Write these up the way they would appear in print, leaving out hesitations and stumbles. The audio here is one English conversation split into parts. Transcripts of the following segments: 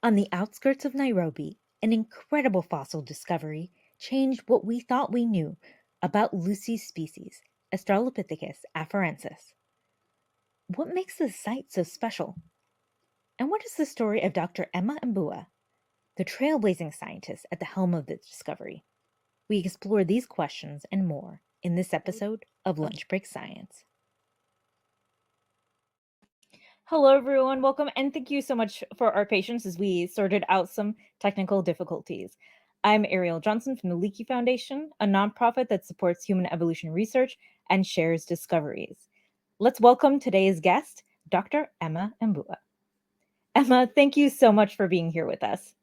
On the outskirts of Nairobi, an incredible fossil discovery changed what we thought we knew about Lucy's species, Australopithecus afarensis. What makes this site so special? And what is the story of Dr. Emma Mbua, the trailblazing scientist at the helm of the discovery? We explore these questions and more in this episode of Lunch Break Science. Hello, everyone. Welcome, and thank you so much for our patience as we sorted out some technical difficulties. I'm Arielle Johnson from the Leakey Foundation, a nonprofit that supports human evolution research and shares discoveries. Let's welcome today's guest, Dr. Emma Mbua. Emma, thank you so much for being here with us.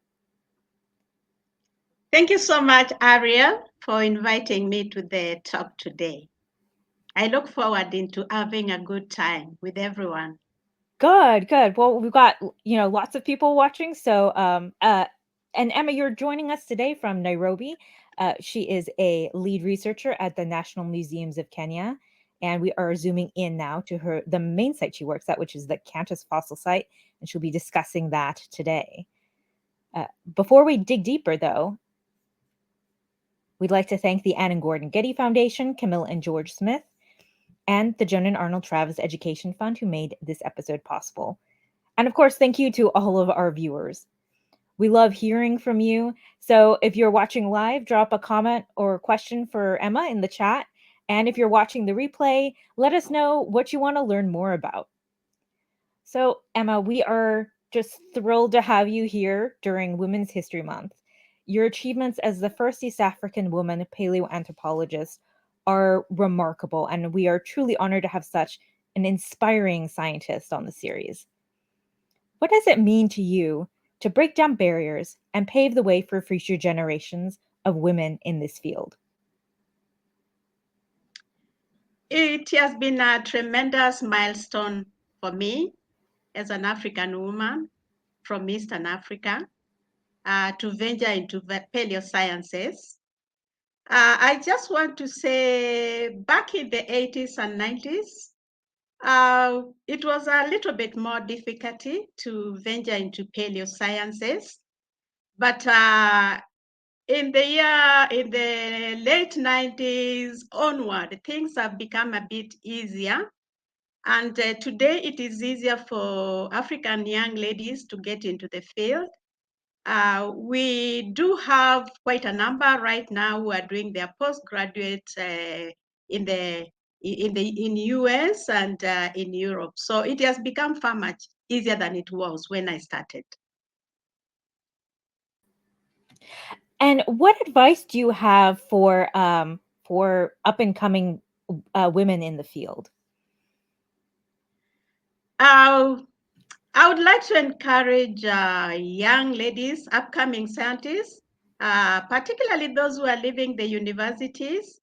Thank you so much, Arielle, for inviting me to the talk today. I look forward into having a good time with everyone. Good. Well, we've got, lots of people watching. So, and Emma, you're joining us today from Nairobi. She is a lead researcher at the National Museums of Kenya. And we are zooming in now to the main site she works at, which is the Kantis Fossil Site. And she'll be discussing that today. Before we dig deeper, though, we'd like to thank the Ann and Gordon Getty Foundation, Camilla and George Smith, and the Joan and Arnold Travis Education Fund who made this episode possible. And of course, thank you to all of our viewers. We love hearing from you. So if you're watching live, drop a comment or question for Emma in the chat. And if you're watching the replay, let us know what you want to learn more about. So Emma, we are just thrilled to have you here during Women's History Month. Your achievements as the first East African woman paleoanthropologist are remarkable, and we are truly honored to have such an inspiring scientist on the series. What does it mean to you to break down barriers and pave the way for future generations of women in this field? It has been a tremendous milestone for me as an African woman from Eastern Africa to venture into paleosciences. I just want to say back in the 80s and 90s, it was a little bit more difficulty to venture into paleosciences. But in the late 90s onward, things have become a bit easier. And today it is easier for African young ladies to get into the field. We do have quite a number right now who are doing their postgraduate in US and in Europe. So it has become far much easier than it was when I started. And what advice do you have for up and coming women in the field? I would like to encourage young ladies, upcoming scientists, particularly those who are leaving the universities,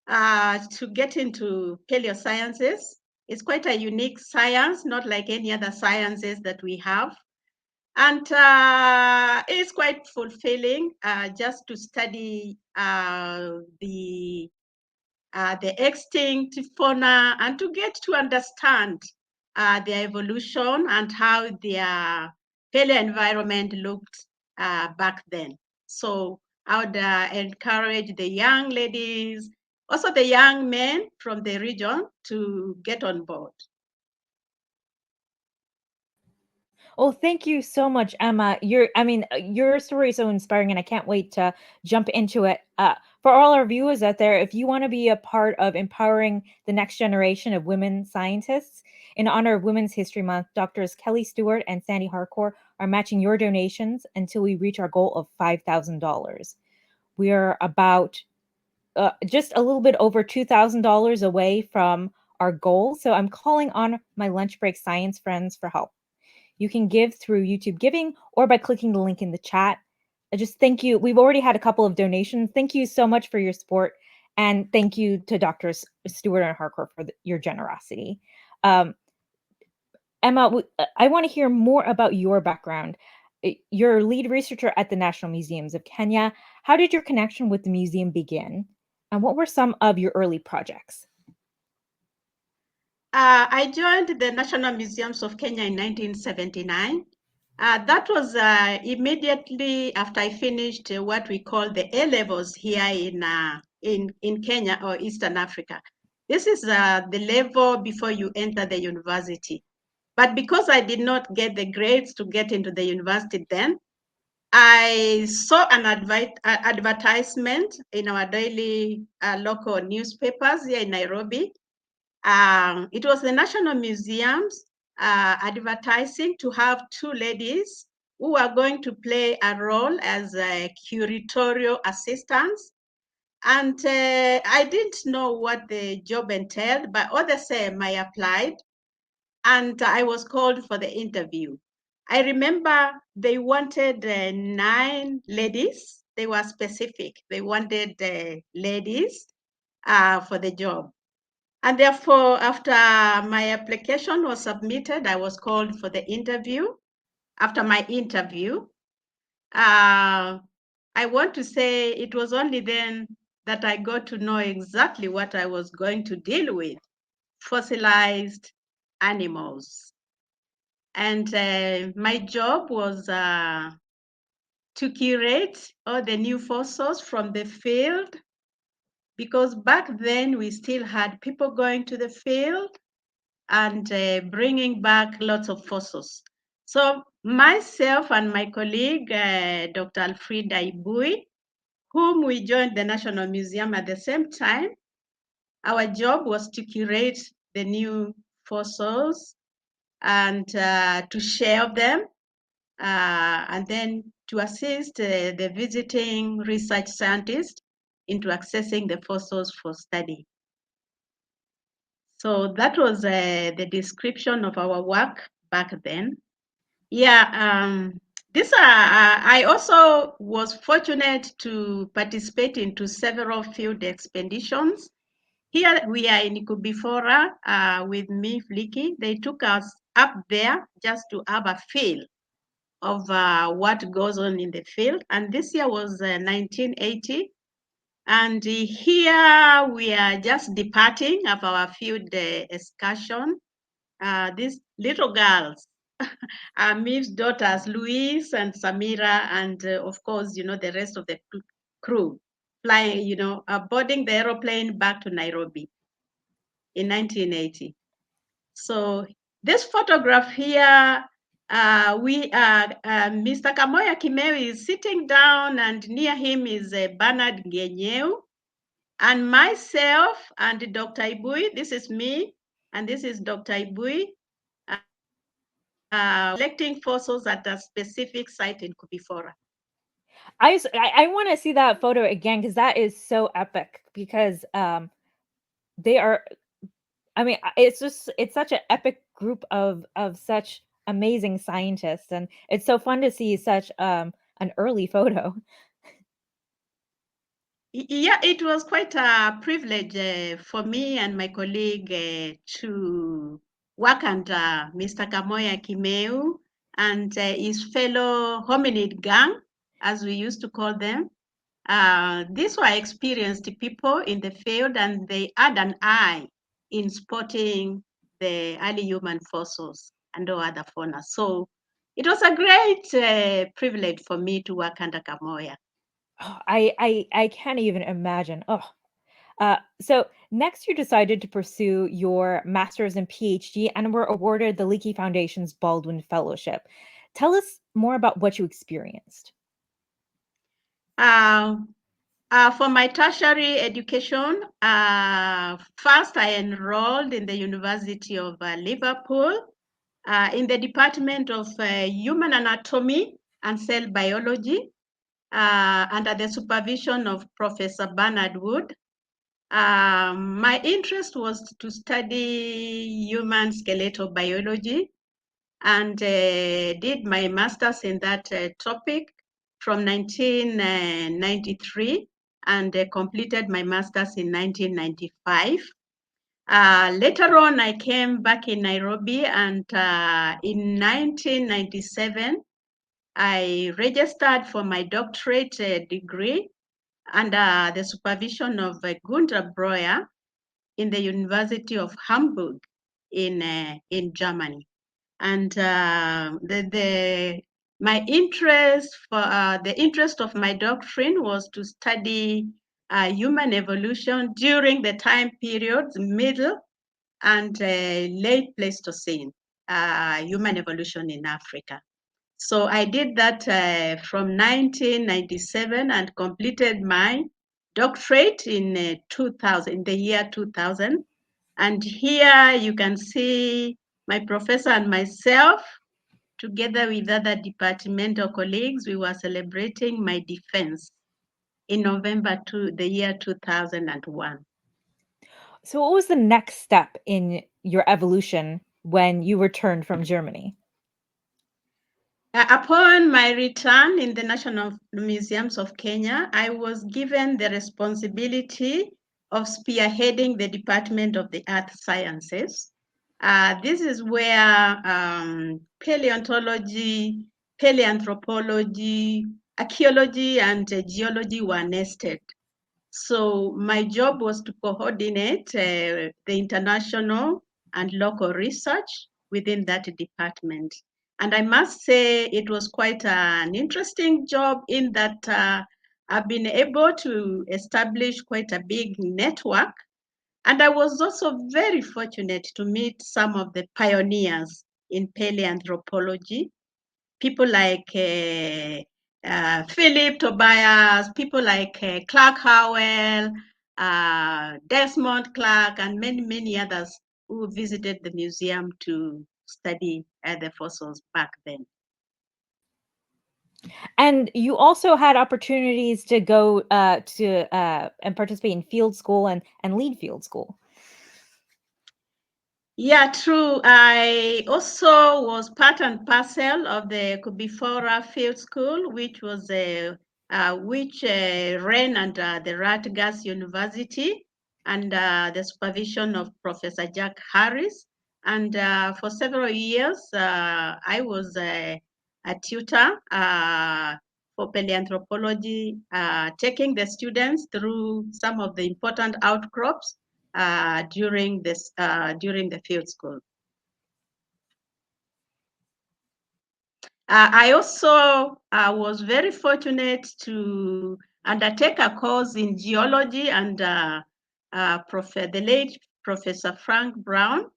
to get into paleosciences. It's quite a unique science, not like any other sciences that we have. And it's quite fulfilling just to study the extinct fauna and to get to understand their evolution and how their paleo environment looked back then. So I would encourage the young ladies, also the young men from the region, to get on board. Oh, thank you so much, Emma. Your story is so inspiring, and I can't wait to jump into it. For all our viewers out there, if you want to be a part of empowering the next generation of women scientists, in honor of Women's History Month, Doctors Kelly Stewart and Sandy Harcourt are matching your donations until we reach our goal of $5,000. We are about just a little bit over $2,000 away from our goal, so I'm calling on my lunch break science friends for help. You can give through YouTube Giving or by clicking the link in the chat. I just thank you. We've already had a couple of donations. Thank you so much for your support. And thank you to Drs. Stewart and Harcourt for your generosity. Emma, I want to hear more about your background. You're lead researcher at the National Museums of Kenya. How did your connection with the museum begin? And what were some of your early projects? I joined the National Museums of Kenya in 1979. That was immediately after I finished what we call the A levels here in Kenya or Eastern Africa. This is the level before you enter the university. But because I did not get the grades to get into the university then, I saw an advertisement in our daily local newspapers here in Nairobi. It was the National Museum's advertising to have two ladies who are going to play a role as curatorial assistants. And I didn't know what the job entailed, but all the same, I applied and I was called for the interview. I remember they wanted 9 ladies. They were specific. They wanted ladies for the job. And therefore, after my application was submitted, I was called for the interview. After my interview, I want to say it was only then that I got to know exactly what I was going to deal with, fossilized animals. And my job was to curate all the new fossils from the field, because back then we still had people going to the field and bringing back lots of fossils. So myself and my colleague, Dr. Alfreda Ibui, whom we joined the National Museum at the same time, our job was to curate the new fossils and to share them, and then to assist the visiting research scientists into accessing the fossils for study. So that was the description of our work back then. Yeah, I also was fortunate to participate into several field expeditions. Here we are in Kubifora with me, Leakey. They took us up there just to have a feel of what goes on in the field. And this year was 1980. And here we are just departing of our field excursion. These little girls are Miv's daughters, Louise and Samira, and of course, the rest of the crew flying, boarding the aeroplane back to Nairobi in 1980. So this photograph here, Mr. Kamoya Kimeu is sitting down, and near him is Bernard Ngenyeu, and myself and Dr. Ibui. This is me, and this is Dr. Ibui, collecting fossils at a specific site in Kubifora. I want to see that photo again because that is so epic. Because they are, I mean, it's such an epic group of such amazing scientists, and it's so fun to see such an early photo. Yeah, it was quite a privilege for me and my colleague to work under Mr. Kamoya Kimeu and his fellow hominid gang, as we used to call them. These were experienced people in the field, and they had an eye in spotting the early human fossils and all other fauna. So it was a great privilege for me to work under Kamoya. Oh, I can't even imagine. Oh, so next you decided to pursue your master's and PhD and were awarded the Leakey Foundation's Baldwin Fellowship. Tell us more about what you experienced. For my tertiary education, first I enrolled in the University of Liverpool in the Department of Human Anatomy and Cell Biology under the supervision of Professor Bernard Wood. My interest was to study human skeletal biology, and did my master's in that topic from 1993 and completed my master's in 1995. Later on, I came back in Nairobi, and in 1997, I registered for my doctorate degree under the supervision of Gunther Breuer in the University of Hamburg in Germany. And the my interest for the interest of my doctrine was to study human evolution during the time periods middle and late Pleistocene, human evolution in Africa. So I did that from 1997 and completed my doctorate in 2000, in the year 2000. And here you can see my professor and myself, together with other departmental colleagues, we were celebrating my defense in November the year 2001. So, what was the next step in your evolution when you returned from Germany? Upon my return in the National Museums of Kenya, I was given the responsibility of spearheading the Department of the Earth Sciences. This is where paleontology, paleoanthropology, archaeology, and geology were nested. So my job was to coordinate the international and local research within that department. And I must say it was quite an interesting job in that I've been able to establish quite a big network. And I was also very fortunate to meet some of the pioneers in paleoanthropology, people like Philip Tobias, people like Clark Howell, Desmond Clark, and many others who visited the museum to study the fossils back then. And you also had opportunities to go to and participate in field school and lead field school. Yeah, true. I also was part and parcel of the Kubifora Field School, which was ran under the Rutgers University under the supervision of Professor Jack Harris. And for several years, I was a tutor for paleoanthropology, taking the students through some of the important outcrops during the field school. I also was very fortunate to undertake a course in geology and the late Professor Frank Brown.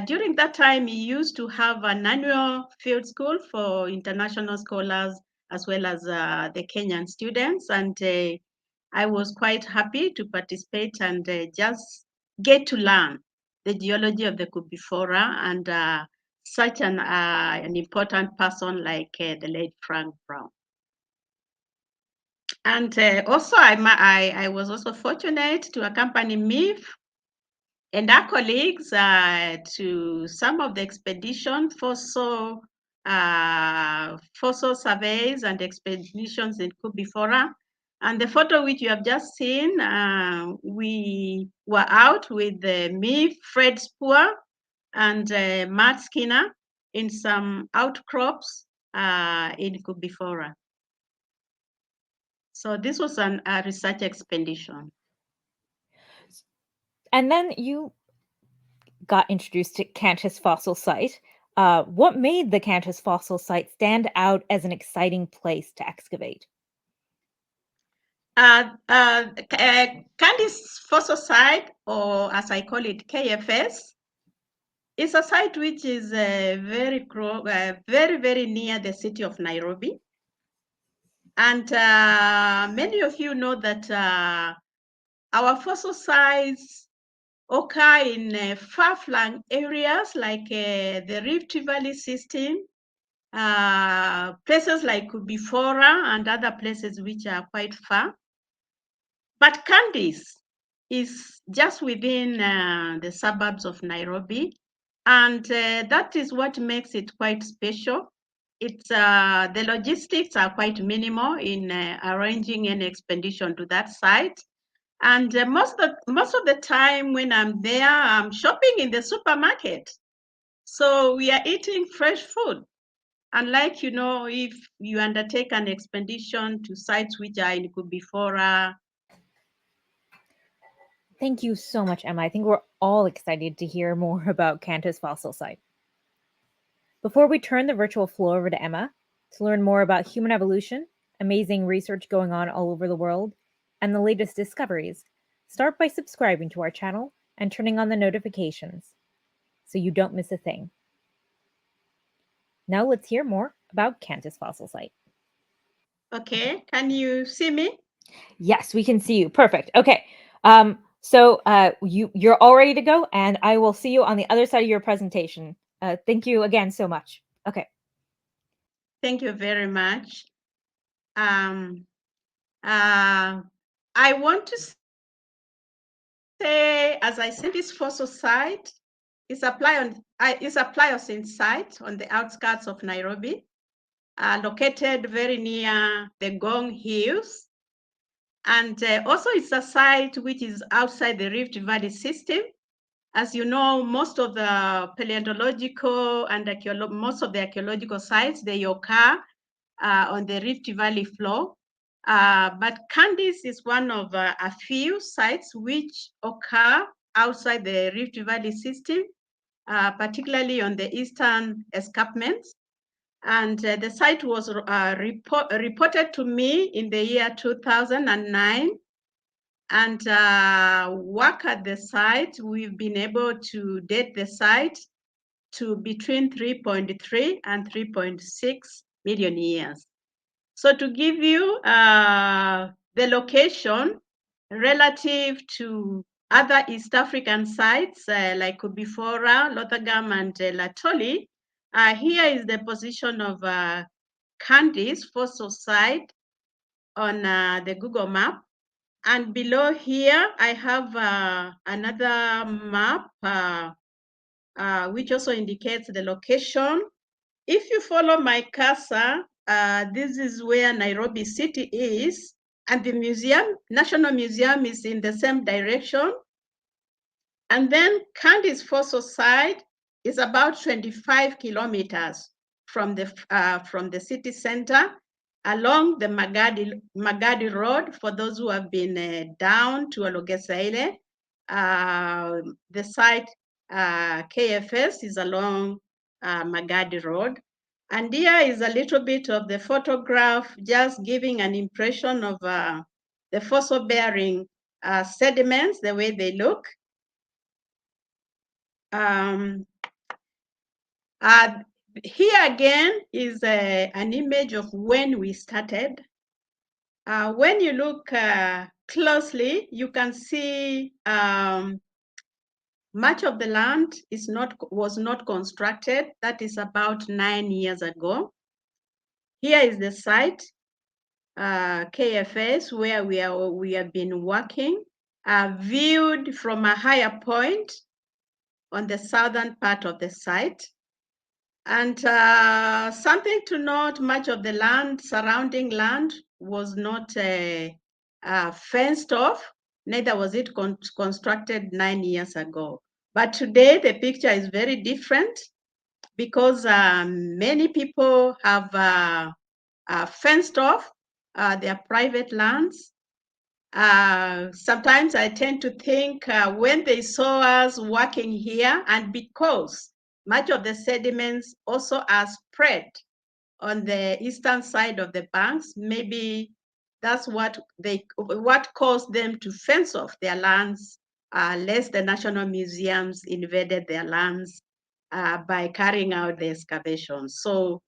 During that time, he used to have an annual field school for international scholars as well as the Kenyan students. And I was quite happy to participate and just get to learn the geology of the Kubifora and such an important person like the late Frank Brown. And also, I was also fortunate to accompany me and our colleagues to some of the expedition fossil surveys and expeditions in Kubifora. And the photo which you have just seen, we were out with me, Fred Spoor, and Matt Skinner in some outcrops in Kubifora. So this was a research expedition. And then you got introduced to Kantis Fossil Site. What made the Kantis Fossil Site stand out as an exciting place to excavate? Kantis Fossil Site, or as I call it, KFS, is a site which is very, very near the city of Nairobi. And many of you know that our fossil sites occur in far-flung areas like the Rift Valley system, places like Kubifora and other places which are quite far. But Kantis is just within the suburbs of Nairobi, and that is what makes it quite special. It's the logistics are quite minimal in arranging an expedition to that site. And most of the time when I'm there, I'm shopping in the supermarket. So we are eating fresh food. Unlike, if you undertake an expedition to sites which are in Kubifora. Thank you so much, Emma. I think we're all excited to hear more about Kantis Fossil Site. Before we turn the virtual floor over to Emma to learn more about human evolution, amazing research going on all over the world, and the latest discoveries, start by subscribing to our channel and turning on the notifications so you don't miss a thing. Now let's hear more about Kantis Fossil Site. Okay, can you see me? Yes, we can see you. Perfect. Okay. You're all ready to go, and I will see you on the other side of your presentation. Thank you again so much. Okay. Thank you very much. I want to say, as I said, this fossil site is a Pliocene site on the outskirts of Nairobi, located very near the Gong Hills. And also it's a site which is outside the Rift Valley system. As you know, most of the paleontological and most of the archaeological sites, they occur on the Rift Valley floor. But Kantis is one of a few sites which occur outside the Rift Valley system, particularly on the eastern escarpments. And the site was reported to me in the year 2009. And work at the site, we've been able to date the site to between 3.3 and 3.6 million years. So to give you the location relative to other East African sites like Kubifora, Lothagam, and Latoli, here is the position of Kantis Fossil Site on the Google map. And below here, I have another map which also indicates the location. If you follow my cursor, this is where Nairobi City is, and the museum, National Museum, is in the same direction. And then Kantis Fossil Site is about 25 kilometers from the city center along the Magadi Road. For those who have been down to Ologesaile, the site KFS is along Magadi Road. And here is a little bit of the photograph, just giving an impression of the fossil-bearing sediments, the way they look. Here again is an image of when we started. When you look closely, you can see much of the land was not constructed. That is about 9 years ago. Here is the site, KFS, where we have been working, viewed from a higher point on the southern part of the site. And something to note, much of the land, surrounding land, was not fenced off, neither was it constructed 9 years ago. But today the picture is very different because many people have fenced off their private lands. Sometimes I tend to think when they saw us working here, and because much of the sediments also are spread on the eastern side of the banks, maybe that's what caused them to fence off their lands, lest the national museums invaded their lands by carrying out the excavations. So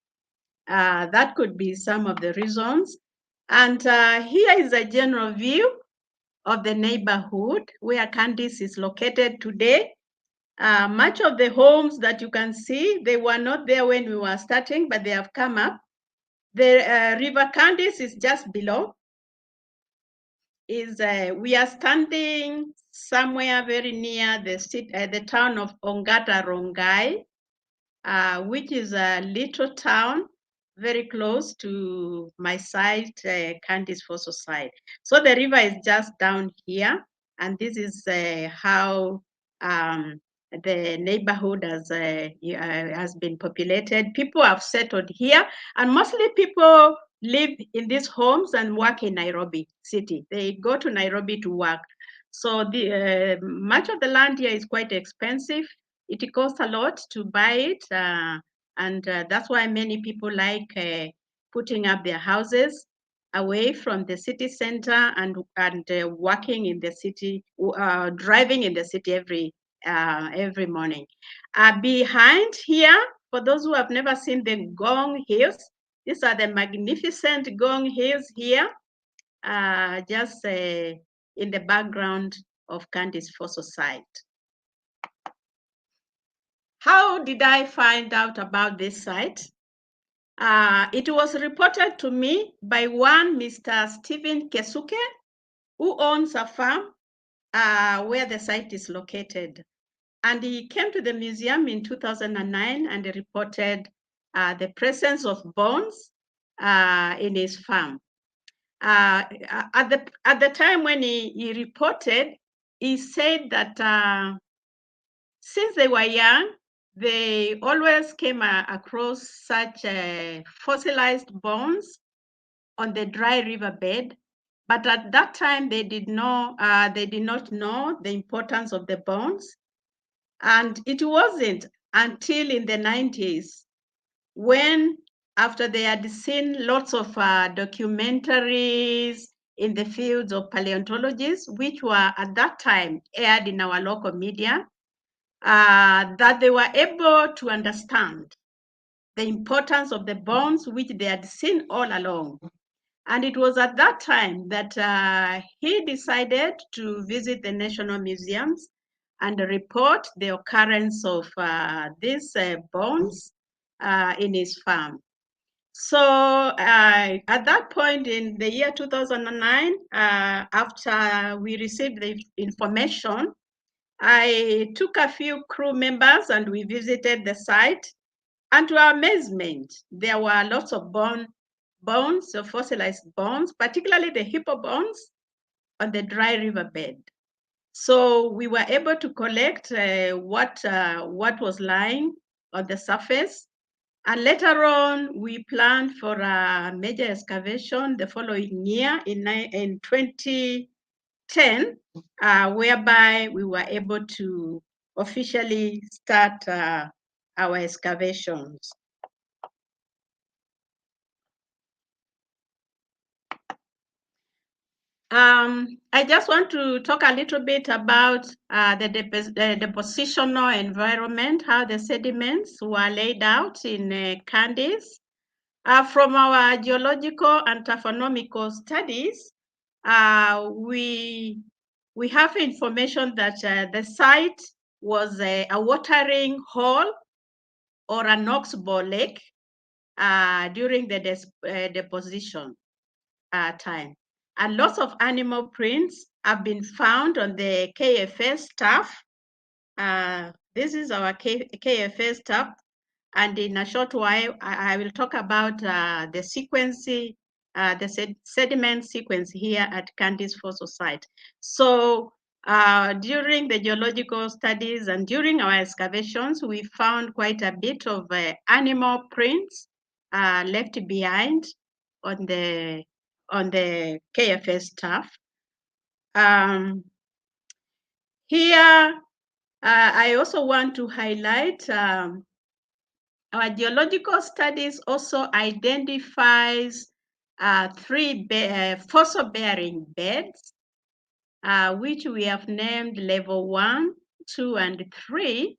that could be some of the reasons. And here is a general view of the neighborhood where Kantis is located today. Much of the homes that you can see, they were not there when we were starting, but they have come up. The River Kantis is just below. We are standing somewhere very near the town of Ongata Rongai, which is a little town very close to my site, Kantis Fossil Site. So the river is just down here, and this is how the neighborhood has been populated. People have settled here, and mostly people live in these homes and work in Nairobi City. They go to Nairobi to work. So much of the land here is quite expensive. It costs a lot to buy it, And that's why many people like putting up their houses away from the city center and working in the city, driving in the city every morning. Behind here, for those who have never seen the Gong Hills, these are the magnificent Gong Hills here, just in the background of Kantis Fossil Site. How did I find out about this site? It was reported to me by one Mr. Stephen Kesuke, who owns a farm where the site is located. And he came to the museum in 2009 and reported the presence of bones in his farm. At the time when he reported, he said that since they were young, they always came across such fossilized bones on the dry riverbed. But at that time, they did not know the importance of the bones. And it wasn't until in the 90s when, after they had seen lots of documentaries in the fields of paleontology, which were at that time aired in our local media, that they were able to understand the importance of the bones which they had seen all along. And it was at that time that he decided to visit the national museums and report the occurrence of these bones in his farm. So at that point in the year 2009, after we received the information, I took a few crew members and we visited the site. And to our amazement, there were lots of bones, of fossilized bones, particularly the hippo bones on the dry riverbed. So we were able to collect what was lying on the surface. And later on, we planned for a major excavation the following year in 2010, whereby we were able to officially start our excavations. I just want to talk a little bit about the depositional environment, how the sediments were laid out in Kantis. From our geological and taphonomical studies, we have information that the site was a watering hole or an oxbow lake during the deposition time. And lots of animal prints have been found on the KFS stuff. This is our KFS stuff. And in a short while, I will talk about the sequence, the sediment sequence here at Kantis Fossil Site. So during the geological studies and during our excavations, we found quite a bit of animal prints left behind on the KFS stuff. Here, I also want to highlight our geological studies also identifies 3 fossil-bearing beds, which we have named level 1, 2, and 3.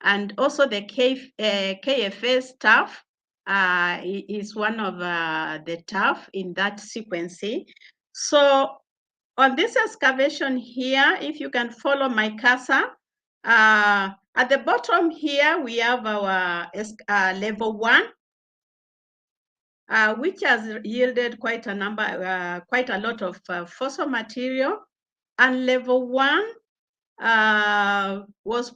And also the KFS tuff is one of the tuff in that sequence. So on this excavation here, if you can follow my cursor, at the bottom here, we have our level 1, which has yielded quite a lot of fossil material. And level 1 was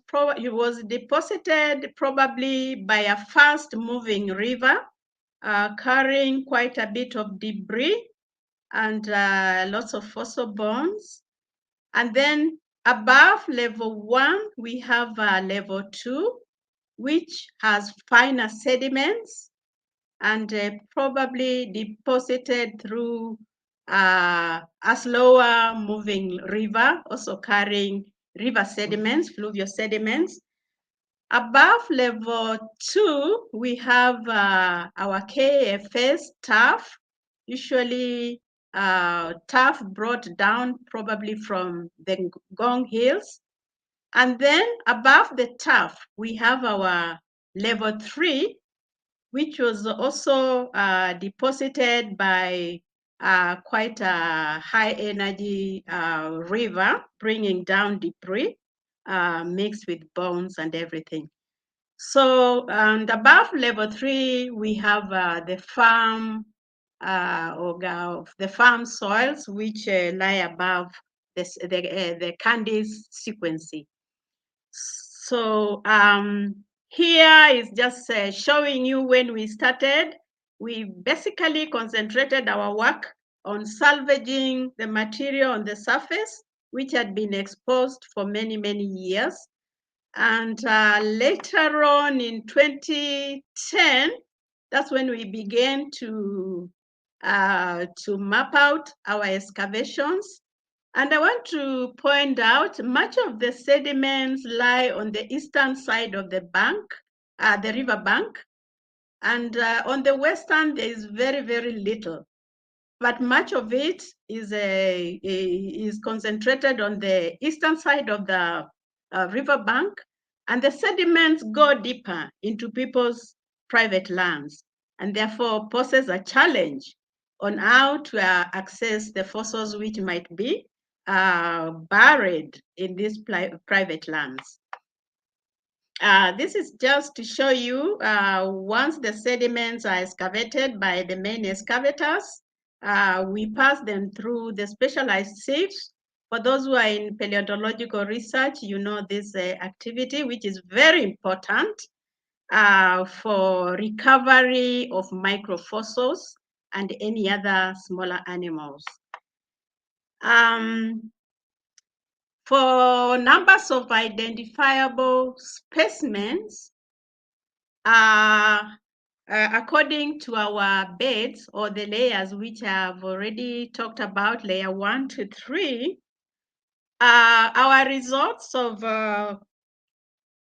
deposited probably by a fast-moving river, carrying quite a bit of debris and lots of fossil bones. And then above level 1, we have level 2, which has finer sediments and probably deposited through a slower moving river, also carrying river sediments, fluvial sediments. Above level 2, we have our KFS tuff, usually tuff brought down probably from the Gong Hills. And then above the tuff, we have our level 3, which was also deposited by quite a high energy river, bringing down debris mixed with bones and everything. So, and above level 3, we have the farm the farm soils, which lie above the Kantis sequence. So here is just showing you when we started. We basically concentrated our work on salvaging the material on the surface, which had been exposed for many, many years. And later on in 2010, that's when we began to map out our excavations. And I want to point out much of the sediments lie on the eastern side of the bank, the river bank. And on the western, there is very, very little. But much of it is concentrated on the eastern side of the river bank. And the sediments go deeper into people's private lands and therefore poses a challenge on how to access the fossils which might be buried in these private lands. This is just to show you once the sediments are excavated by the main excavators, we pass them through the specialized sieves. For those who are in paleontological research, you know this activity, which is very important for recovery of microfossils and any other smaller animals. For numbers of identifiable specimens, according to our beds or the layers which I've already talked about, layer 1 to 3, our results of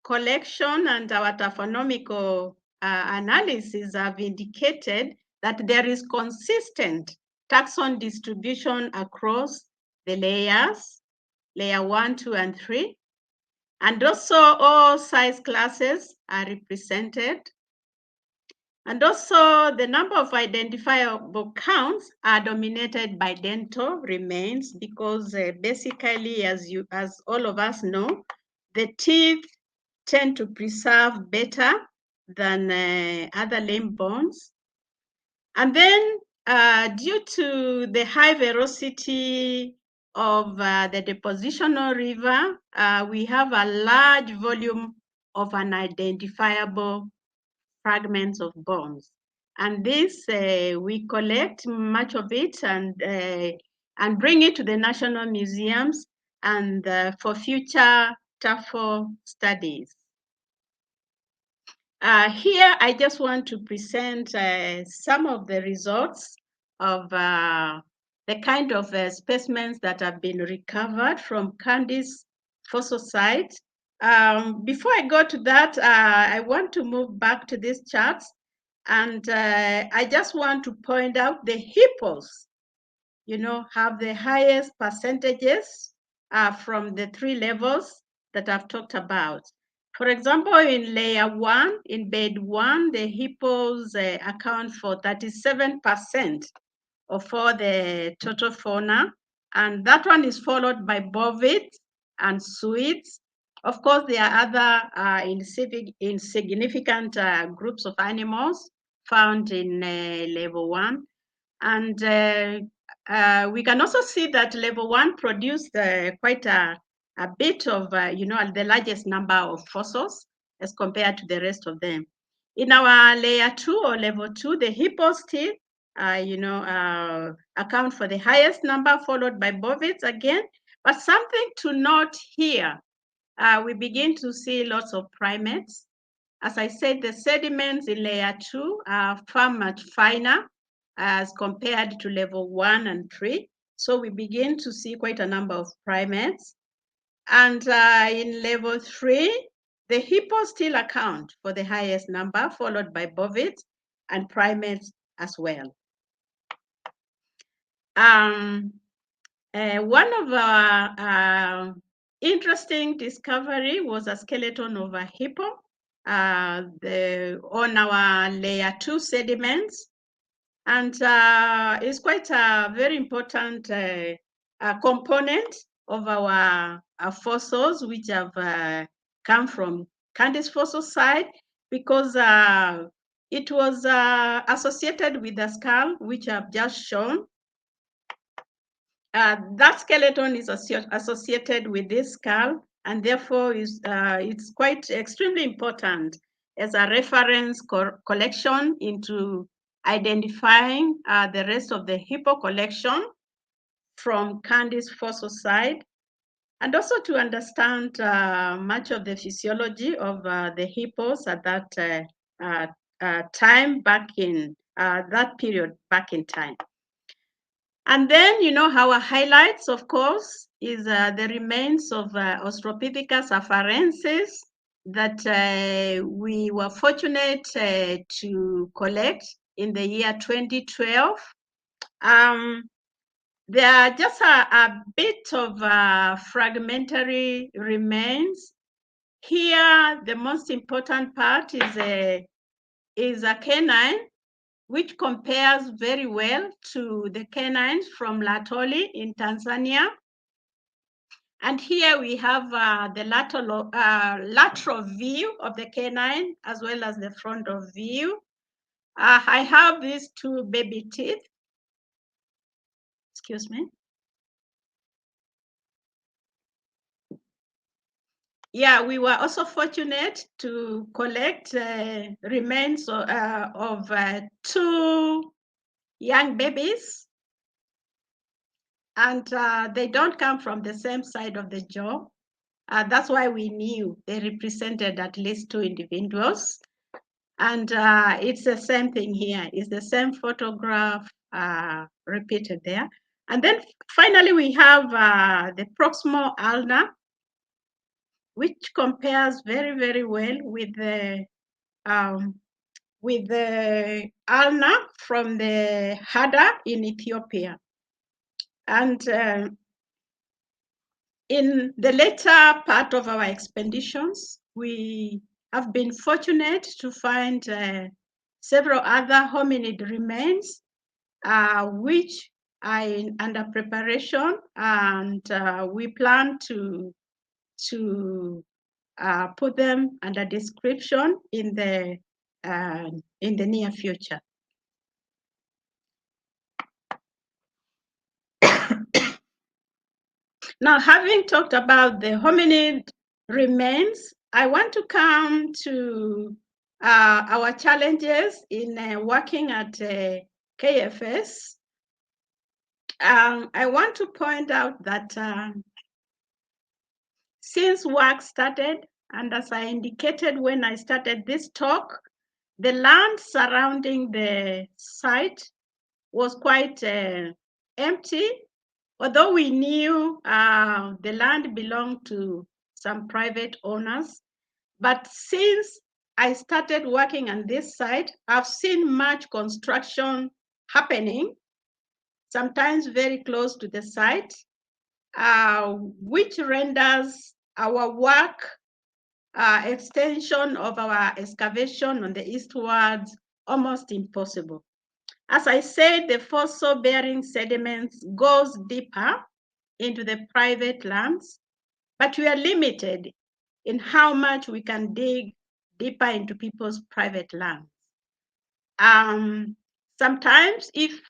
collection and our taphonomical analysis have indicated that there is consistent taxon distribution across the layers, layer 1, 2, and 3. And also all size classes are represented. And also the number of identifiable counts are dominated by dental remains because basically, as all of us know, the teeth tend to preserve better than other limb bones. And then due to the high velocity of the depositional river, we have a large volume of unidentifiable fragments of bones. And this, we collect much of it and bring it to the national museums and for future TAFO studies. Here, I just want to present some of the results of the kind of specimens that have been recovered from Kantis Fossil Site. Before I go to that, I want to move back to these charts, and I just want to point out the hippos, have the highest percentages from the 3 levels that I've talked about. For example, in layer 1, in bed 1, the hippos account for 37% of all the total fauna, and that one is followed by bovids and suids. Of course, there are other insignificant groups of animals found in level 1. And we can also see that level 1 produced quite a bit of, the largest number of fossils as compared to the rest of them. In our layer 2 or level 2, the hippos still, account for the highest number, followed by bovids again. But something to note here, we begin to see lots of primates. As I said, the sediments in layer 2 are far much finer as compared to level 1 and 3. So we begin to see quite a number of primates. And in level 3, the hippos still account for the highest number, followed by bovids and primates as well. One of our interesting discovery was a skeleton of a hippo on our layer 2 sediments. And it's quite a very important component of our fossils, which have come from Kantis Fossil Site, because it was associated with the skull, which I've just shown. That skeleton is associated with this skull, and therefore it's quite extremely important as a reference collection into identifying the rest of the hippo collection from Kantis Fossil Site, and also to understand much of the physiology of the hippos at that time back in that period back in time. And then, our highlights, of course, is the remains of Australopithecus afarensis that we were fortunate to collect in the year 2012. There are just a bit of fragmentary remains. Here, the most important part is a canine, which compares very well to the canines from Latoli in Tanzania. And here we have the lateral view of the canine as well as the frontal view. I have these two baby teeth. Excuse me. Yeah, we were also fortunate to collect remains of two young babies, and they don't come from the same side of the jaw. That's why we knew they represented at least two individuals. And it's the same thing here. It's the same photograph repeated there. And then finally, we have the proximal ulna, which compares very, very well with the ulna from the Hada in Ethiopia. And in the later part of our expeditions, we have been fortunate to find several other hominid remains, which are under preparation, and we plan to put them under description in the near future. Now, having talked about the hominid remains, I want to come to our challenges in working at KFS. I want to point out that since work started, and as I indicated when I started this talk, the land surrounding the site was quite empty, although we knew the land belonged to some private owners. But since I started working on this site, I've seen much construction happening, sometimes very close to the site, which renders our work extension of our excavation on the eastwards almost impossible. As I said, the fossil-bearing sediments goes deeper into the private lands, but we are limited in how much we can dig deeper into people's private lands. Sometimes, if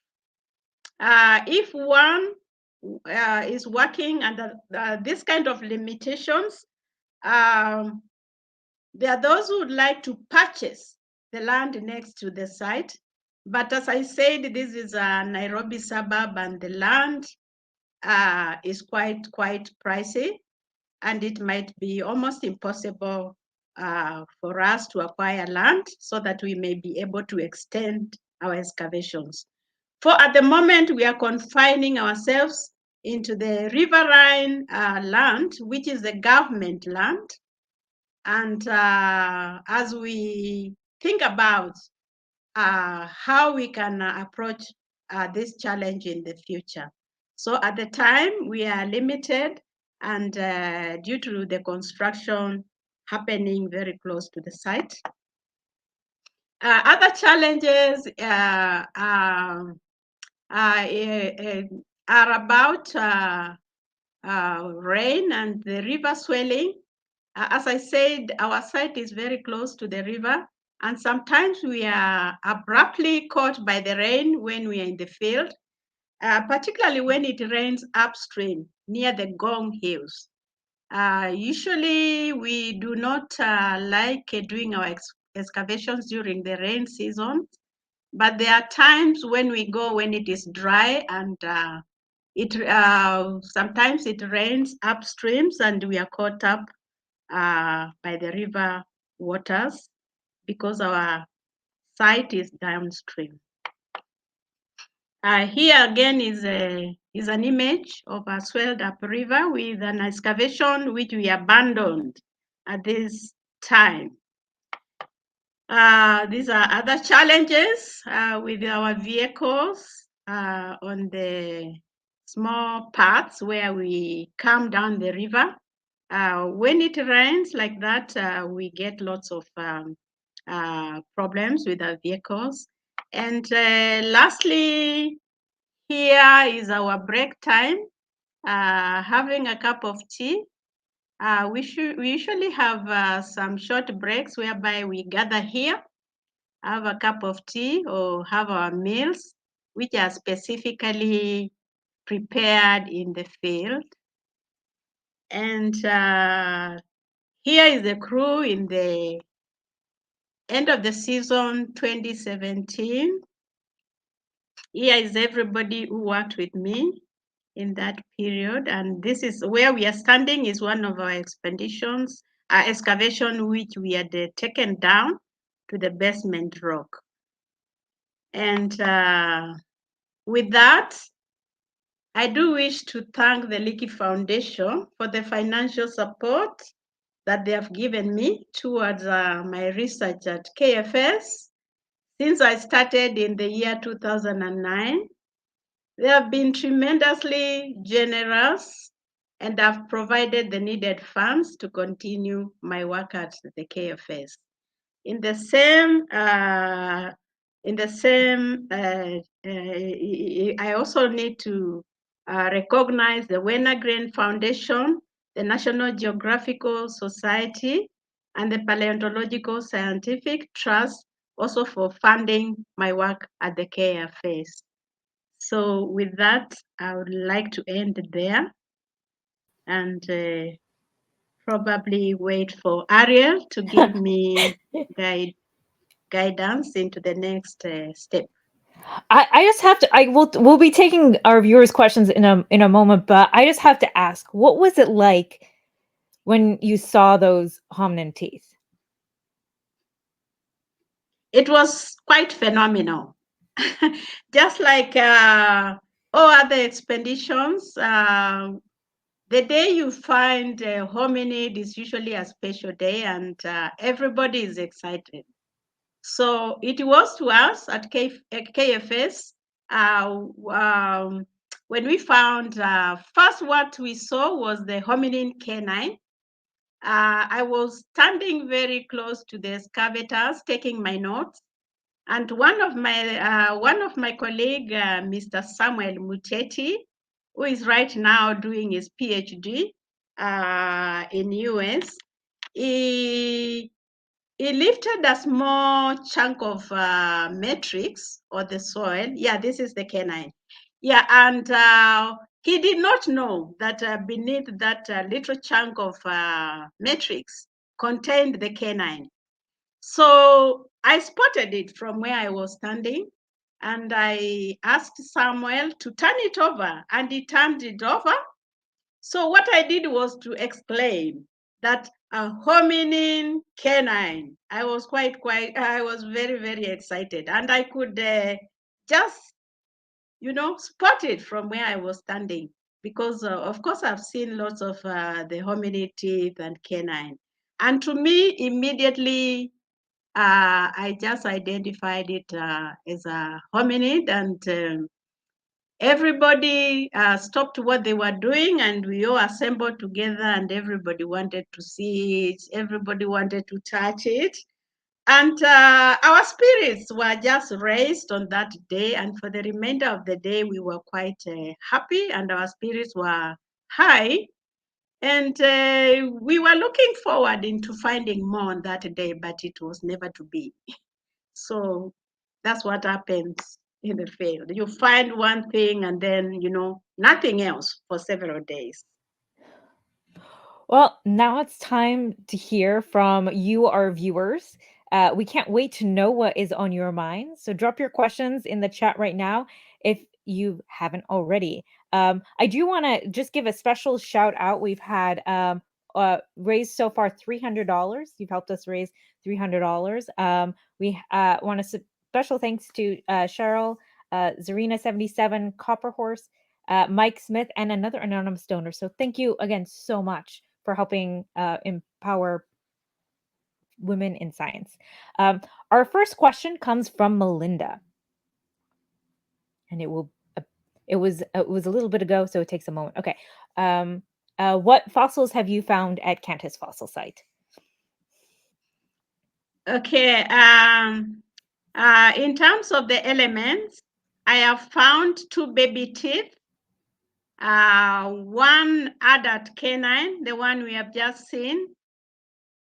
one is working under this kind of limitations, there are those who would like to purchase the land next to the site. But as I said, this is a Nairobi suburb, and the land is quite pricey, and it might be almost impossible for us to acquire land so that we may be able to extend our excavations. For at the moment, we are confining ourselves into the riverine land, which is the government land. And as we think about how we can approach this challenge in the future. So at the time, we are limited, and due to the construction happening very close to the site. Other challenges are about rain and the river swelling. As I said, our site is very close to the river, and sometimes we are abruptly caught by the rain when we are in the field, particularly when it rains upstream near the Gong Hills. Usually, we do not like doing our excavations during the rain season, but there are times when we go when it is dry, and sometimes it rains upstreams and we are caught up by the river waters because our site is downstream. Here again is an image of a swelled up river with an excavation which we abandoned at this time. These are other challenges with our vehicles on the small paths where we come down the river. When it rains like that, we get lots of problems with our vehicles. And lastly, here is our break time, having a cup of tea. We usually have some short breaks whereby we gather here, have a cup of tea or have our meals, which are specifically prepared in the field. And here is the crew in the end of the season 2017. Here is everybody who worked with me in that period. And this is where we are standing, is one of our expeditions, excavation, which we had taken down to the basement rock. And with that, I do wish to thank the Leakey Foundation for the financial support that they have given me towards my research at KFS. Since I started in the year 2009, they have been tremendously generous and have provided the needed funds to continue my work at the KFS. In the same, I also need to recognize the Wenner-Gren Foundation, the National Geographical Society, and the Paleontological Scientific Trust, also for funding my work at the KFS. So with that, I would like to end there and probably wait for Arielle to give me guidance into the next step. I just have to. We'll be taking our viewers' questions in a moment, but I just have to ask, what was it like when you saw those hominin teeth? It was quite phenomenal. Just like all other expeditions, the day you find a hominid is usually a special day, and everybody is excited. So it was to us at KFS when we found first what we saw was the hominin canine. I was standing very close to the excavators taking my notes, and one of my colleague, Mr. Samuel Muteti, who is right now doing his PhD in US, he lifted a small chunk of matrix or the soil. Yeah, this is the canine. Yeah, and he did not know that beneath that little chunk of matrix contained the canine. So I spotted it from where I was standing, and I asked Samuel to turn it over, and he turned it over. So what I did was to explain that a hominin canine. I was I was very, very excited, and I could just, spot it from where I was standing because, of course, I've seen lots of the hominid teeth and canine. And to me, immediately, I just identified it as a hominid, and everybody stopped what they were doing, and we all assembled together, and everybody wanted to see it. Everybody wanted to touch it. And our spirits were just raised on that day. And for the remainder of the day, we were quite happy, and our spirits were high. And we were looking forward into finding more on that day, but it was never to be. So that's what happens in the field. You find one thing and then, nothing else for several days. Well, now it's time to hear from you, our viewers. We can't wait to know what is on your mind. So drop your questions in the chat right now if you haven't already. I do want to just give a special shout out. We've had raised so far $300. You've helped us raise $300. We want a special thanks to Cheryl, Zarina77, Copper Horse, Mike Smith, and another anonymous donor. So thank you again so much for helping empower women in science. Our first question comes from Melinda, and it was a little bit ago, so it takes a moment. Okay, what fossils have you found at Kantis Fossil Site? Okay. In terms of the elements, I have found 2 baby teeth, one adult canine, the one we have just seen,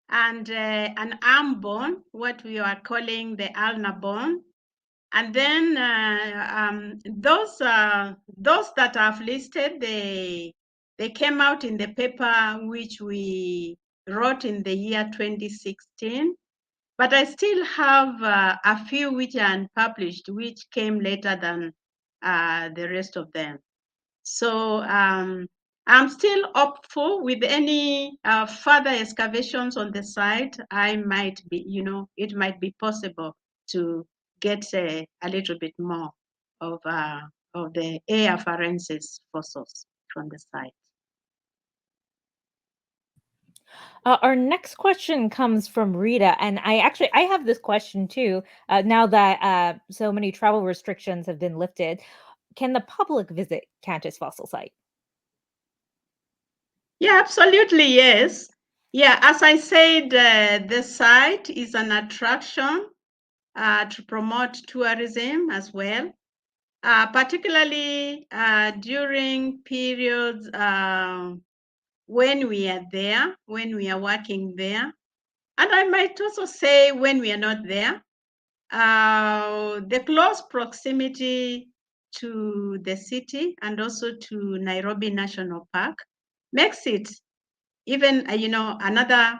and an arm bone, what we are calling the ulnar bone. And then those that I've listed, they came out in the paper which we wrote in the year 2016. But I still have a few which are unpublished, which came later than the rest of them. So I'm still hopeful with any further excavations on the site. I might be, it might be possible to get a little bit more of the afarensis fossils from the site. Our next question comes from Rita, and I have this question too. Now that so many travel restrictions have been lifted, can the public visit Kantis Fossil Site? Yeah, absolutely, yes. Yeah, as I said, the site is an attraction to promote tourism as well, particularly during periods when we are there, when we are working there. And I might also say when we are not there. The close proximity to the city and also to Nairobi National Park makes it even another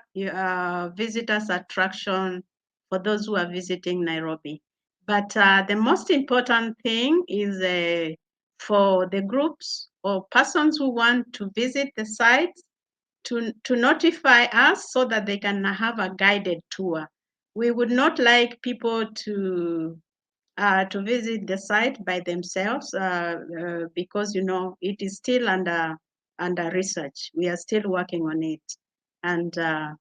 visitors attraction for those who are visiting Nairobi. But the most important thing is for the groups or persons who want to visit the site to notify us so that they can have a guided tour. We would not like people to visit the site by themselves because it is still under research. We are still working on it, and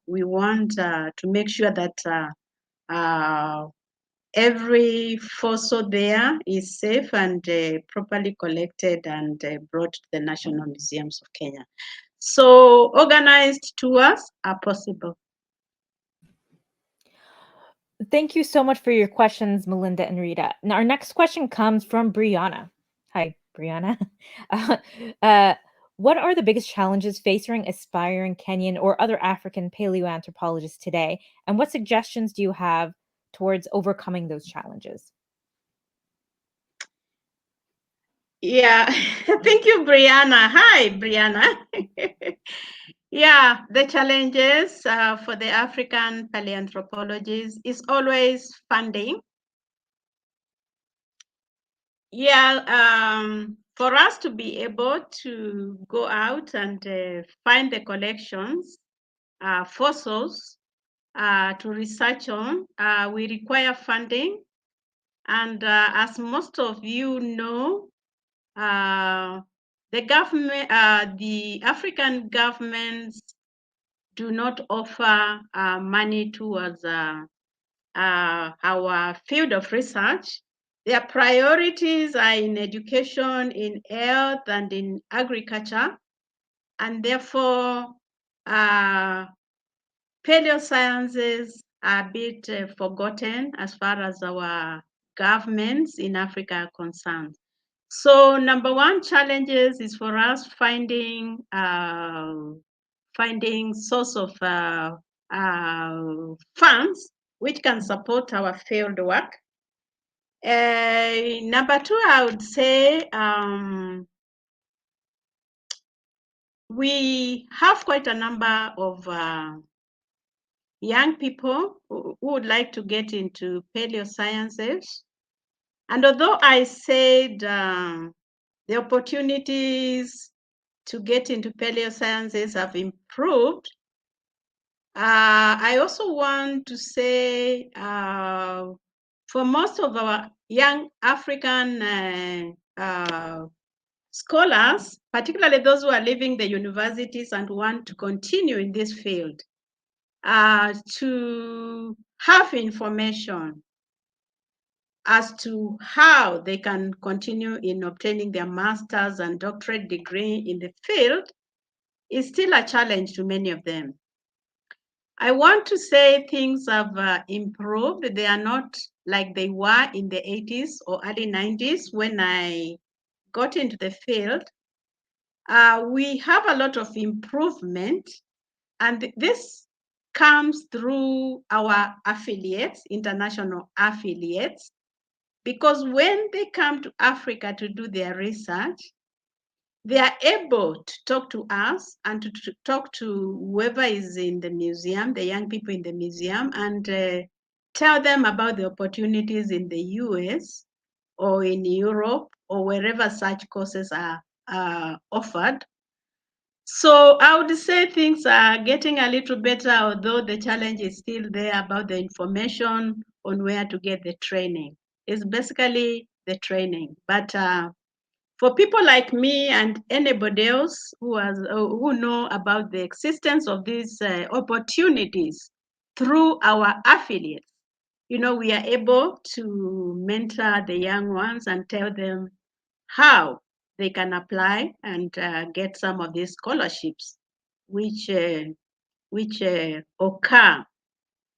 we want to make sure that every fossil there is safe and properly collected and brought to the National Museums of Kenya. So organized tours are possible. Thank you so much for your questions, Melinda and Rita. Now, our next question comes from Brianna. Hi, Brianna. Uh, uh, what are the biggest challenges facing aspiring Kenyan or other African paleoanthropologists today? And what suggestions do you have towards overcoming those challenges? Yeah, thank you, Brianna. Hi, Brianna. Yeah, the challenges for the African paleoanthropologists is always funding. Yeah, for us to be able to go out and find the collections, fossils to research on, we require funding. And as most of you know, the government, the African governments do not offer money towards our field of research. Their priorities are in education, in health, and in agriculture, and therefore paleosciences are a bit forgotten as far as our governments in Africa are concerned. So number one challenges is for us finding source of funds which can support our field work. Number two, I would say we have quite a number of young people who would like to get into paleosciences. And although I said the opportunities to get into paleosciences have improved, I also want to say for most of our young African scholars, particularly those who are leaving the universities and want to continue in this field, to have information as to how they can continue in obtaining their master's and doctorate degree in the field is still a challenge to many of them. I want to say things have improved. They are not like they were in the 80s or early 90s when I got into the field. We have a lot of improvement, and this comes through our affiliates, international affiliates, because when they come to Africa to do their research, they are able to talk to us and to talk to whoever is in the museum, the young people in the museum, and tell them about the opportunities in the US or in Europe or wherever such courses are offered. So I would say things are getting a little better, although the challenge is still there about the information on where to get the training. It's basically the training. But for people like me and anybody else who know about the existence of these opportunities through our affiliates, we are able to mentor the young ones and tell them how they can apply and get some of these scholarships, which occur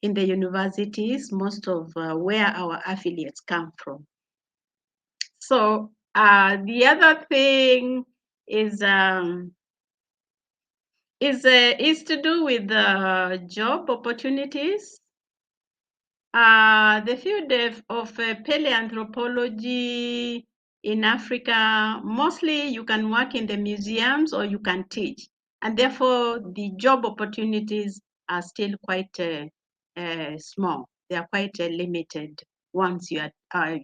in the universities, most of where our affiliates come from. So the other thing is to do with the job opportunities. The field of paleoanthropology in Africa, mostly you can work in the museums or you can teach, and therefore the job opportunities are still quite small. They are quite limited once you are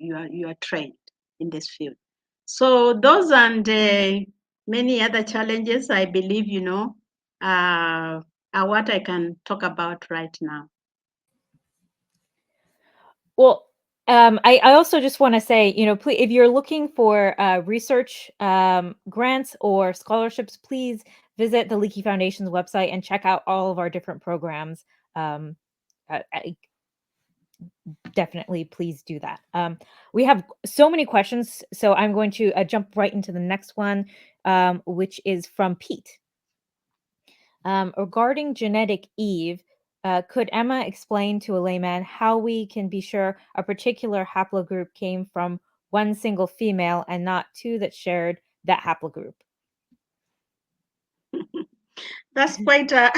trained in this field. So those and many other challenges, I believe, are what I can talk about right now. Well, I also just want to say, please, if you're looking for research grants or scholarships, please visit the Leakey Foundation's website and check out all of our different programs. Definitely, please do that. We have so many questions, so I'm going to jump right into the next one, which is from Pete. Regarding genetic Eve, could Emma explain to a layman how we can be sure a particular haplogroup came from one single female and not two that shared that haplogroup? That's quite a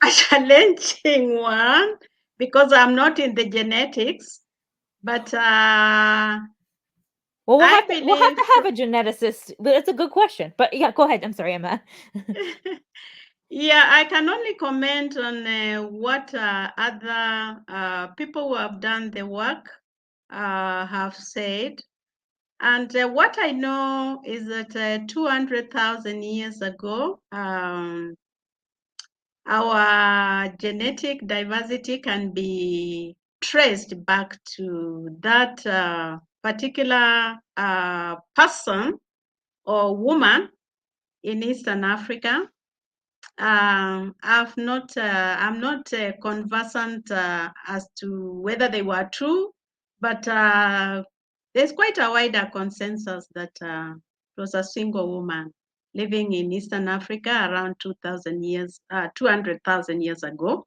challenging one because I'm not in the genetics, but well, we'll have to have a geneticist. But it's a good question. But yeah, go ahead. I'm sorry, Emma. Yeah, I can only comment on what other people who have done the work have said. And what I know is that 200,000 years ago, our genetic diversity can be traced back to that particular person or woman in Eastern Africa. I'm not conversant as to whether they were true, but there's quite a wider consensus that it was a single woman living in Eastern Africa around 200,000 years ago.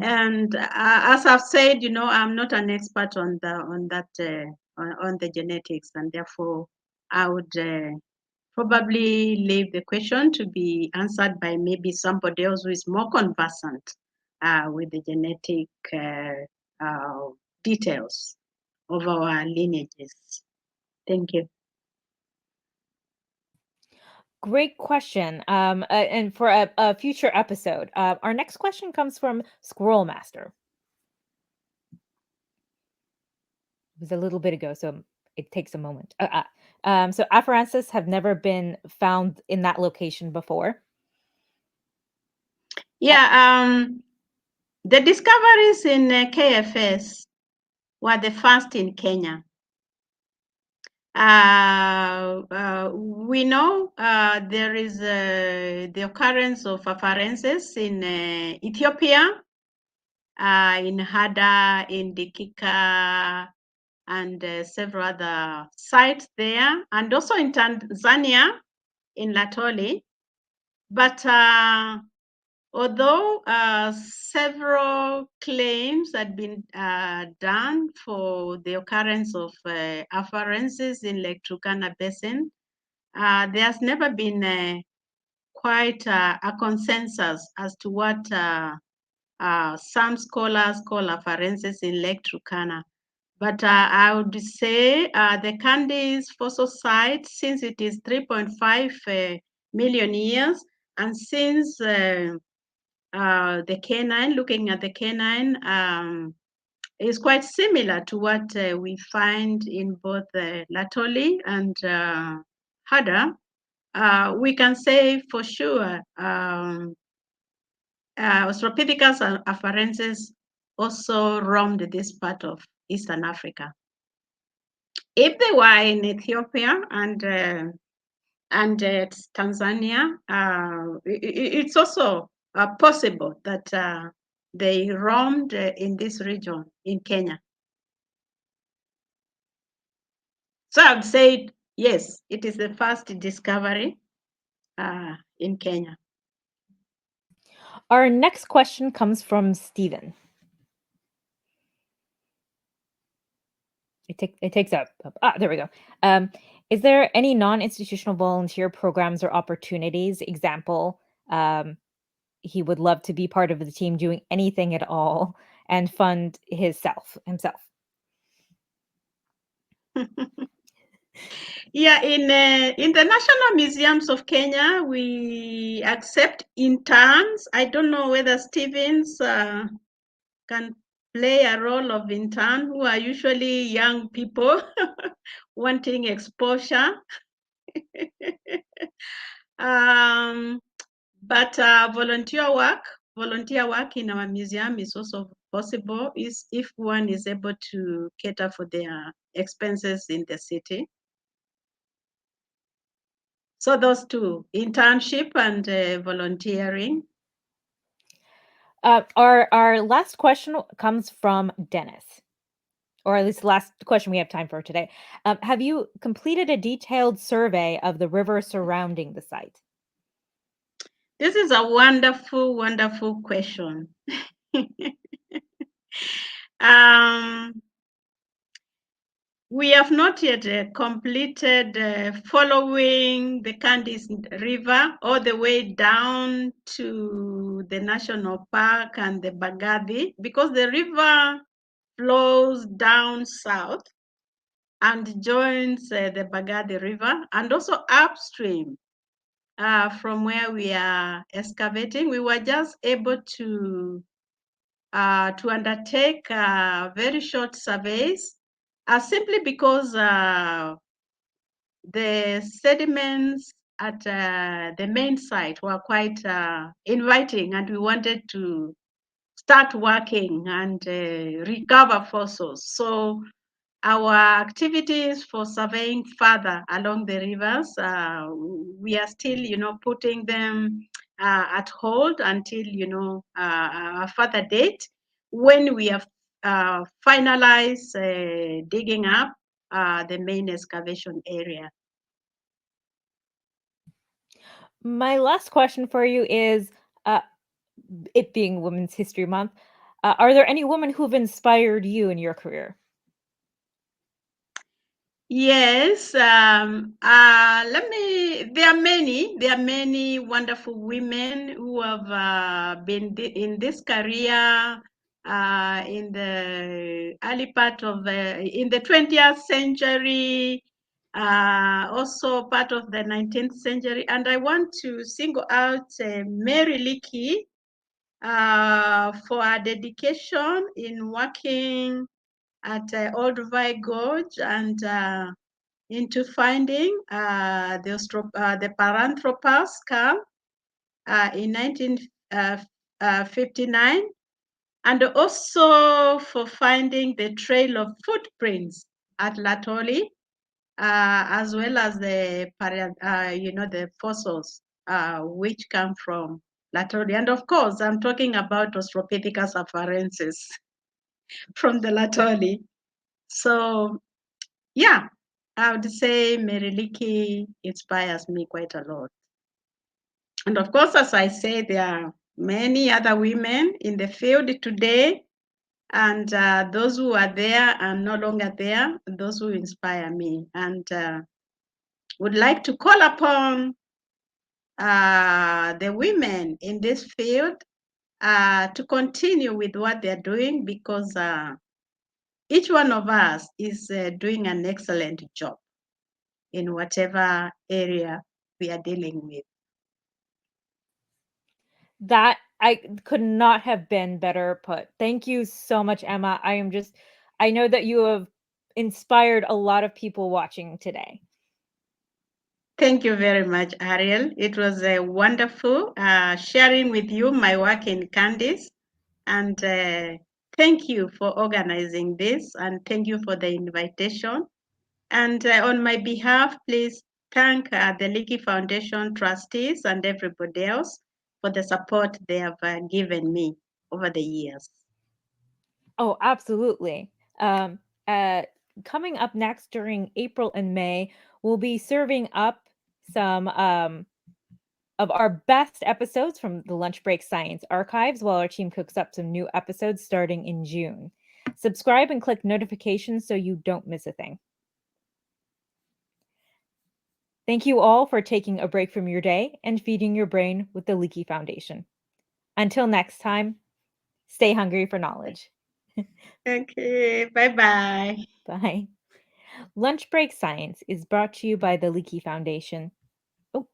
And as I've said, I'm not an expert on the genetics, and therefore I would probably leave the question to be answered by maybe somebody else who is more conversant with the genetic details of our lineages. Thank you. Great question. And for a future episode, our next question comes from Squirrel Master. It was a little bit ago, so it takes a moment. So afarensis have never been found in that location before. Yeah, the discoveries in KFS were the first in Kenya. We know there is the occurrence of afarensis in Ethiopia, in Hada, in Dikika, and several other sites there, and also in Tanzania, in Latoli. But although several claims had been done for the occurrence of afarensis in Lake Turkana Basin, there has never been quite a consensus as to what some scholars call afarensis in Lake Turkana. But I would say the Kantis Fossil Site, since it is 3.5 million years, and since the canine, looking at the canine, is quite similar to what we find in both Latoli and Hada, we can say for sure Australopithecus and afarensis also roamed this part of Eastern Africa. If they were in Ethiopia and Tanzania, it's also possible that they roamed in this region in Kenya. So I'd say yes, it is the first discovery in Kenya. Our next question comes from Stephen. It takes up. There we go. Is there any non-institutional volunteer programs or opportunities? Example, he would love to be part of the team doing anything at all and fund himself. Yeah, in the National Museums of Kenya, we accept interns. I don't know whether Stevens can play a role of intern, who are usually young people wanting exposure. But volunteer work in our museum is also possible if one is able to cater for their expenses in the city. So those two, internship and volunteering. Our last question comes from Dennis, or at least the last question we have time for today. Have you completed a detailed survey of the river surrounding the site? This is a wonderful, wonderful question. We have not yet completed following the Kantis River all the way down to the national park and the Bagadi, because the river flows down south and joins the Bagadi River, and also upstream from where we are excavating. We were just able to undertake very short surveys, simply because the sediments at the main site were quite inviting, and we wanted to start working and recover fossils. So our activities for surveying further along the rivers, we are still, putting them at hold until, a further date when we have finalized digging up the main excavation area. My last question for you is, it being Women's History Month, are there any women who've inspired you in your career? Yes, there are many wonderful women who have been in this career in the early part of in the 20th century, also part of the 19th century. And I want to single out Mary Leakey for her dedication in working at Old Vi Gorge and into finding the Paranthropus skull in 1959, and also for finding the trail of footprints at Latoli, as well as the fossils which come from Latoli. And of course, I'm talking about Australopithecus afarensis from the Latoli. So yeah, I would say Mary Leakey inspires me quite a lot. And of course, as I say, there are many other women in the field today, and those who are there are no longer there, those who inspire me. And would like to call upon the women in this field to continue with what they're doing, because each one of us is doing an excellent job in whatever area we are dealing with. That I could not have been better put. Thank you so much, Emma. I know that you have inspired a lot of people watching today. Thank you very much, Arielle. It was a wonderful sharing with you my work in Kantis. And thank you for organizing this, and thank you for the invitation. And on my behalf, please thank the Leakey Foundation trustees and everybody else for the support they have given me over the years. Oh, absolutely. Um, uh, Coming up next during April and May, we'll be serving up some of our best episodes from the Lunch Break Science archives while our team cooks up some new episodes starting in June. Subscribe and click notifications so you don't miss a thing. Thank you all for taking a break from your day and feeding your brain with the Leakey Foundation. Until next time, stay hungry for knowledge. Okay, bye-bye. Bye. Lunch Break Science is brought to you by the Leakey Foundation. Oh,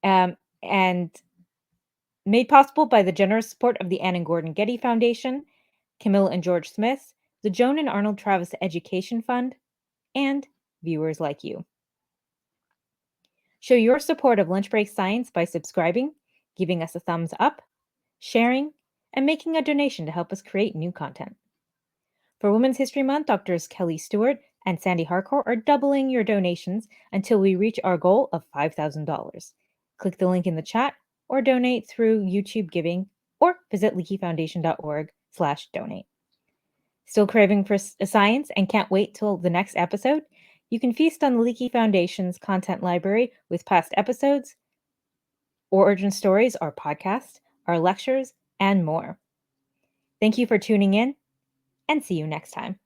and made possible by the generous support of the Ann and Gordon Getty Foundation, Camilla and George Smith, the Joan and Arnold Travis Education Fund, and viewers like you. Show your support of Lunch Break Science by subscribing, giving us a thumbs up, sharing, and making a donation to help us create new content. For Women's History Month, Doctors Kelly Stewart and Sandy Harcourt are doubling your donations until we reach our goal of $5,000. Click the link in the chat or donate through YouTube Giving or visit leakeyfoundation.org/donate. Still craving for science and can't wait till the next episode? You can feast on the Leakey Foundation's content library with past episodes, origin stories, our podcast, our lectures, and more. Thank you for tuning in, and see you next time.